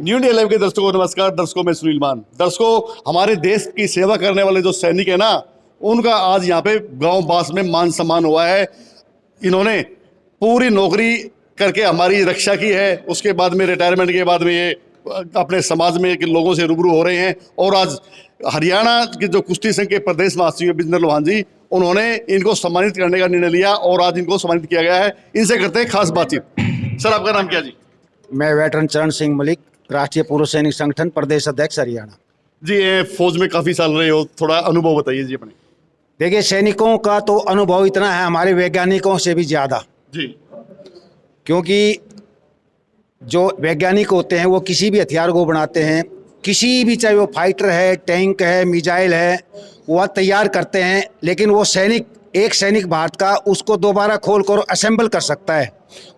New India live के दर्शकों को नमस्कार। दर्शकों मैं सुनील मान। दर्शकों, हमारे देश की सेवा करने वाले जो सैनिक है ना, उनका आज यहाँ पे गांव बास में मान सम्मान हुआ है। इन्होंने पूरी नौकरी करके हमारी रक्षा की है। उसके बाद में रिटायरमेंट के बाद में ये अपने समाज में के लोगों से रूबरू हो रहे हैं। और आज हरियाणा के जो कुश्ती संघ के प्रदेश महासचिव बिजेंद्र लोहान जी, उन्होंने इनको सम्मानित करने का निर्णय लिया और आज इनको सम्मानित किया गया है। इनसे करते हैं खास बातचीत। सर, आपका नाम क्या जी? मैं वेटरन चरण सिंह मलिक, राष्ट्रीय पूर्व सैनिक संगठन प्रदेश अध्यक्ष हरियाणा। जी, फौज में काफी साल रहे हो, थोड़ा अनुभव बताइए जी अपने। देखिए, सैनिकों का तो अनुभव इतना है हमारे वैज्ञानिकों से भी ज़्यादा, जी, क्योंकि जो वैज्ञानिक होते हैं वो किसी भी हथियार को बनाते हैं, किसी भी, चाहे वो फाइटर है, टैंक है, मिसाइल है, वह तैयार करते हैं। लेकिन वो सैनिक, एक सैनिक भारत का उसको दोबारा खोल कर असेंबल कर सकता है।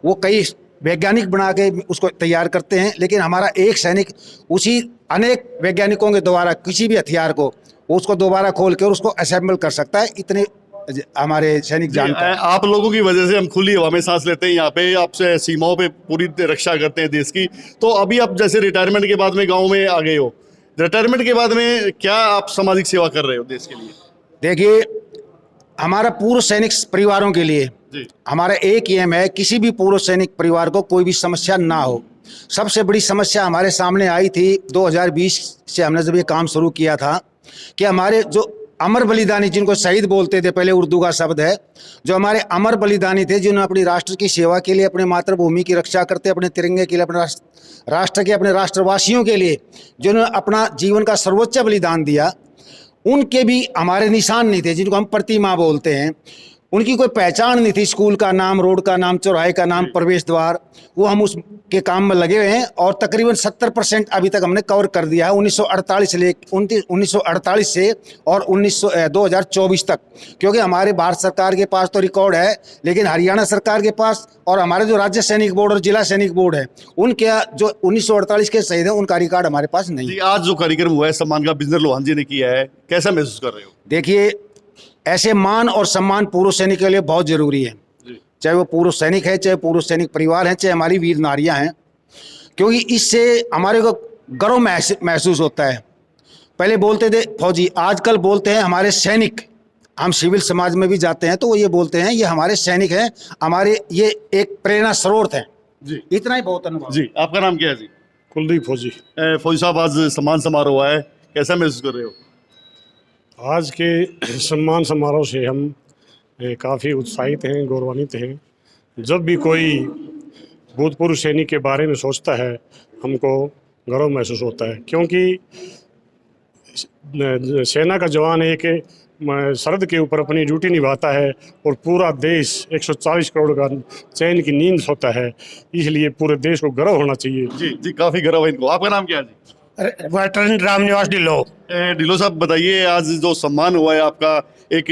वो कई वैज्ञानिक बना के उसको तैयार करते हैं, लेकिन हमारा एक सैनिक उसी अनेक वैज्ञानिकों के द्वारा किसी भी हथियार को वो उसको दोबारा खोल कर उसको असेंबल कर सकता है। इतने हमारे सैनिक जानते हैं। आप लोगों की वजह से हम खुली हवा में सांस लेते हैं। यहाँ पे आपसे सीमाओं पे पूरी रक्षा करते हैं देश की। तो अभी आप जैसे रिटायरमेंट के बाद में गाँव में आ गए हो, रिटायरमेंट के बाद में क्या आप सामाजिक सेवा कर रहे हो देश के लिए? देखिए, हमारा पूर्व सैनिक परिवारों के लिए जी, हमारा एक एम है, किसी भी पूर्व सैनिक परिवार को कोई भी समस्या ना हो। सबसे बड़ी समस्या हमारे सामने आई थी 2020 से, हमने जब ये काम शुरू किया था कि हमारे जो अमर बलिदानी, जिनको शहीद बोलते थे, पहले उर्दू का शब्द है, जो हमारे अमर बलिदानी थे, जिन्होंने अपनी राष्ट्र की सेवा के लिए, अपने मातृभूमि की रक्षा करते, अपने तिरंगे के लिए, अपने राष्ट्र के, अपने राष्ट्रवासियों के लिए जिन्होंने अपना जीवन का सर्वोच्च बलिदान दिया, उनके भी हमारे निशान नहीं थे, जिनको हम प्रतिमा बोलते हैं। उनकी कोई पहचान नहीं थी, स्कूल का नाम, रोड का नाम, चौराहे का नाम, प्रवेश द्वार। वो हम उसके काम में लगे हुए हैं और तकरीबन 70% अभी तक हमने कवर कर दिया है 1948 से और 2024 तक। क्योंकि हमारे भारत सरकार के पास तो रिकॉर्ड है, लेकिन हरियाणा सरकार के पास और हमारे जो राज्य सैनिक बोर्ड और जिला सैनिक बोर्ड है, उनके जो 1948 के शहीद हैं, उनका रिकॉर्ड हमारे पास नहीं है। आज जो कार्यक्रम हुआ है सम्मान का, बिजेंद्र लोहान जी ने किया है, कैसा महसूस कर रहे हो? देखिए, ऐसे मान और सम्मान पूर्व सैनिक के लिए बहुत जरूरी है। चाहे वो पूर्व सैनिक है, चाहे पूर्व सैनिक परिवार है, चाहे हमारी वीर नारियां हैं, क्योंकि इससे हमारे को गर्व महसूस होता है। पहले बोलते थे फौजी, आजकल बोलते हैं हमारे सैनिक। हम सिविल समाज में भी जाते हैं तो वो ये बोलते हैं, ये हमारे सैनिक हैं, हमारे ये एक प्रेरणा स्रोत है जी। इतना ही बहुत अनुभव। जी, आपका नाम क्या है जी? कुलदीप फौजी। फौजी साहब, आज सम्मान समारोह हुआ है, कैसा महसूस कर रहे हो? आज के सम्मान समारोह से हम काफ़ी उत्साहित हैं, गौरवान्वित हैं। जब भी कोई भूतपूर्व सैनिक के बारे में सोचता है, हमको गर्व महसूस होता है, क्योंकि सेना का जवान एक सरहद के ऊपर अपनी ड्यूटी निभाता है और पूरा देश 140 करोड़ का चैन की नींद सोता है। इसलिए पूरे देश को गर्व होना चाहिए। जी जी, काफी गर्व है इनको। आपका नाम क्या है जी? वेटरन रामनिवास ढिल्लो। ढिल्लो साहब, बताइए, आज जो सम्मान हुआ है आपका, एक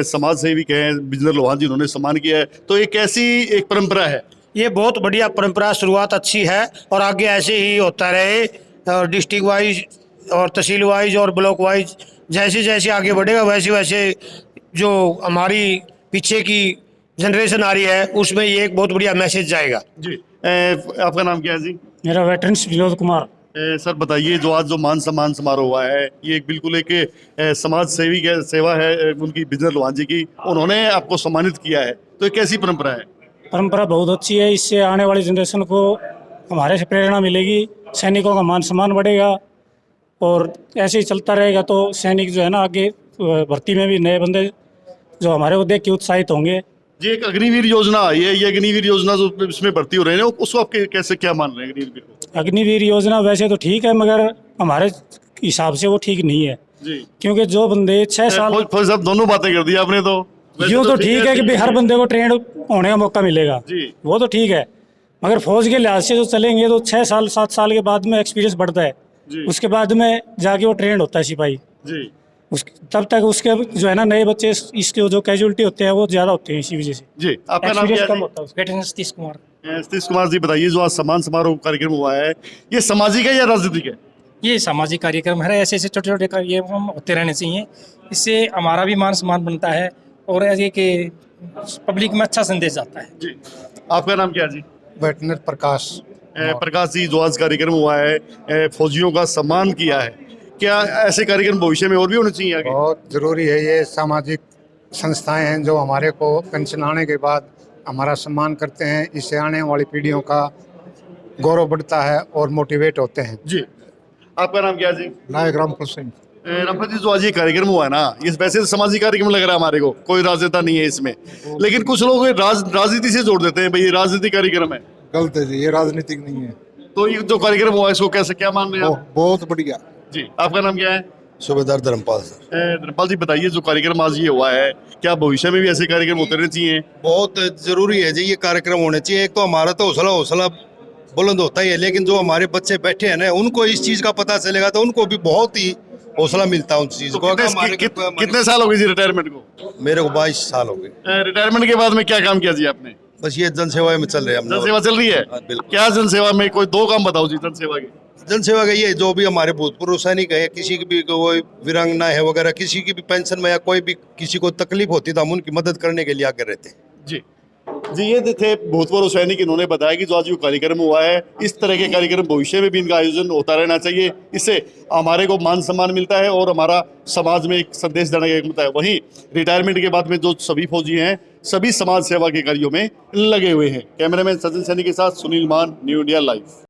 समाज सेवी कहे बिजेंद्र लोहान जी, उन्होंने सम्मान किया है, तो एक ऐसी एक परंपरा है। ये बहुत बढ़िया परंपरा, शुरुआत अच्छी है और आगे ऐसे ही होता रहे। और डिस्ट्रिक्ट वाइज और तहसील वाइज और ब्लॉक वाइज जैसे जैसे आगे बढ़ेगा, वैसे वैसे जो हमारी पीछे की जनरेशन आ रही है, उसमें ये एक बहुत बढ़िया मैसेज जाएगा। जी, आपका नाम क्या है जी? मेरा वेटरन विनोद कुमार। सर, बताइए, जो आज जो मान सम्मान समारोह हुआ है, ये एक बिल्कुल एक समाज सेवी की सेवा है उनकी, बिजेंद्र लोहान जी की, उन्होंने आपको सम्मानित किया है, तो ये कैसी परंपरा है? परंपरा बहुत अच्छी है। इससे आने वाली जनरेशन को हमारे से प्रेरणा मिलेगी, सैनिकों का मान सम्मान बढ़ेगा और ऐसे ही चलता रहेगा तो सैनिक जो है ना, आगे भर्ती में भी नए बंदे जो हमारे को देख के उत्साहित होंगे। जी, एक अग्निवीर योजना आई है, ये अग्निवीर योजना जो इसमें भर्ती हो रहे हैं, उसको आप कैसे क्या मान रहे हैं अग्निवीर को? अग्निवीर योजना वैसे तो ठीक है, मगर हमारे हिसाब से वो ठीक नहीं है। जी, क्योंकि जो बंदे 6 साल, फौज साहब दोनों बातें कर दी आपने। तो यूँ तो ठीक है कि भाई हर बंदे को ट्रेंड होने का मौका मिलेगा, जी, वो तो ठीक है, मगर फौज के लिहाज से जो चलेंगे तो 6 साल 7 साल के बाद में एक्सपीरियंस बढ़ता है, उसके बाद में जाके वो ट्रेंड होता है सिपाही। जी, तब तक उसके जो है ना, नए बच्चे इसके जो कैजुअलिटी होते हैं वो ज़्यादा होते हैं इसी वजह से। जी, आपका नाम क्या एक्सपीरियंस कम है? होता है उसका। सतीश कुमार। सतीश कुमार जी, बताइए, जो आज सम्मान समारोह कार्यक्रम हुआ है, ये सामाजिक है या राजनीतिक है? ये सामाजिक कार्यक्रम है। ऐसे ऐसे छोटे छोटे कार्यक्रम होते रहने चाहिए, इससे हमारा भी मान सम्मान बनता है और ऐसे कि पब्लिक में अच्छा संदेश जाता है। जी, आपका नाम क्या है जी? वेटनर प्रकाश। प्रकाश जी, जो आज कार्यक्रम हुआ है, फौजियों का सम्मान किया है, क्या ऐसे कार्यक्रम भविष्य में और भी होने चाहिए आगे? बहुत ज़रूरी है। ये सामाजिक संस्थाएं हैं जो हमारे को पेंशन आने के बाद हमारा सम्मान करते हैं। इससे आने वाली पीढ़ियों का गौरव बढ़ता है और मोटिवेट होते हैं। जी, आपका नाम क्या है जी? नायक रामपुर सिंह। रामपुर जी, जो आज ये कार्यक्रम हुआ है ना, ये वैसे तो सामाजिक कार्यक्रम लग रहा है हमारे को, कोई राजनेता नहीं है इसमें, लेकिन कुछ लोग राजनीति से जोड़ देते हैं, भाई ये राजनीति कार्यक्रम है। गलत है जी, ये राजनीतिक नहीं है। तो ये जो कार्यक्रम हुआ है इसको कैसे, क्या मान रहे हैं आप? बहुत बढ़िया। जी, आपका नाम क्या है? सूबेदार धर्मपाल सर। धर्मपाल जी, बताइए, जो कार्यक्रम आज ये हुआ है, क्या भविष्य में भी ऐसे कार्यक्रम होते रहने चाहिए? बहुत जरूरी है जी, ये कार्यक्रम होने चाहिए। एक तो हमारा तो हौसला बुलंद होता ही है, लेकिन जो हमारे बच्चे बैठे हैं ना, उनको इस चीज का पता चलेगा तो उनको भी बहुत ही हौसला मिलता है उस चीज तो को। कितने साल हो गए जी रिटायरमेंट को? मेरे को 22 साल हो गए। रिटायरमेंट के बाद में क्या काम किया जी आपने? बस ये जनसेवा में चल रहे हैं हम लोग। जनसेवा चल रही है? हाँ, बिल्कुल। क्या जनसेवा में कोई 2 काम बताओ जी जनसेवा के। जनसेवा का ये, जो भी हमारे भूतपूर्व सैनिक है, किसी की भी कोई वीरांगना है वगैरह, किसी की भी पेंशन में या कोई भी किसी को तकलीफ होती तो हम उनकी मदद करने के लिए आगे रहते हैं। जी जी, ये थे भूतपूर्व सैनिक। इन्होंने बताया कि जो आज ये कार्यक्रम हुआ है, इस तरह के कार्यक्रम भविष्य में भी इनका आयोजन होता रहना चाहिए। इससे हमारे को मान सम्मान मिलता है और हमारा समाज में एक संदेश देने का मिलता है। वहीं रिटायरमेंट के बाद में जो सभी फौजी हैं, सभी समाज सेवा के कार्यों में लगे हुए हैं। कैमरामैन सचिन सैनी के साथ सुनील मान, न्यू इंडिया लाइव।